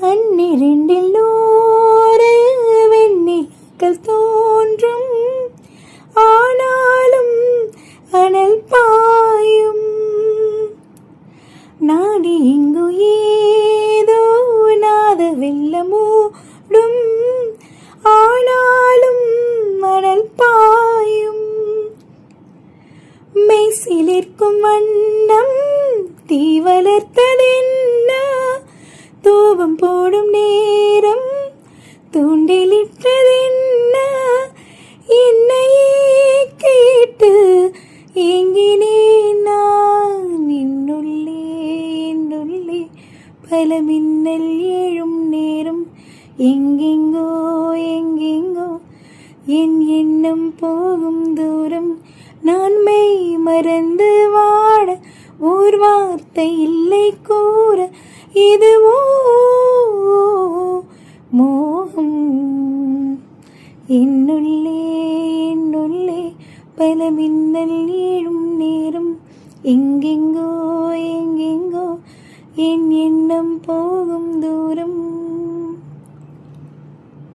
கண்ணிரண்டில் 100 வெண்ணிலாக்கள் தோன்றும், ஆனாலும் அனல் பாயும். நாடி இங்கு ஏதோ நாத வெள்ளமூடும், ஆனாலும் அனல் பாயும். மெய்சிலிர்க்கும் வண்ணம் தீ வளர்த்ததென்ன, தூபம் போடும் நேரம் தூண்டிலிட்டதென்ன, என்னையே கேட்டு ஏங்கினேன் நான். என்னுள்ளே என்னுள்ளே பல மின்னல் எழும் நேரம், எங்கெங்கோ எங்கெங்கோ என் எண்ணம் போகும் தூரம். நான் மெய் மறந்து வாட ஓர் வார்த்தை இல்லை கூற, இதுவோ மோகம். என்னுள்ளே என்னுள்ளே பல மின்னல் எழும் நேரம், எங்கெங்கோ எங்கெங்கோ என் எண்ணம் போகும் தூரம்.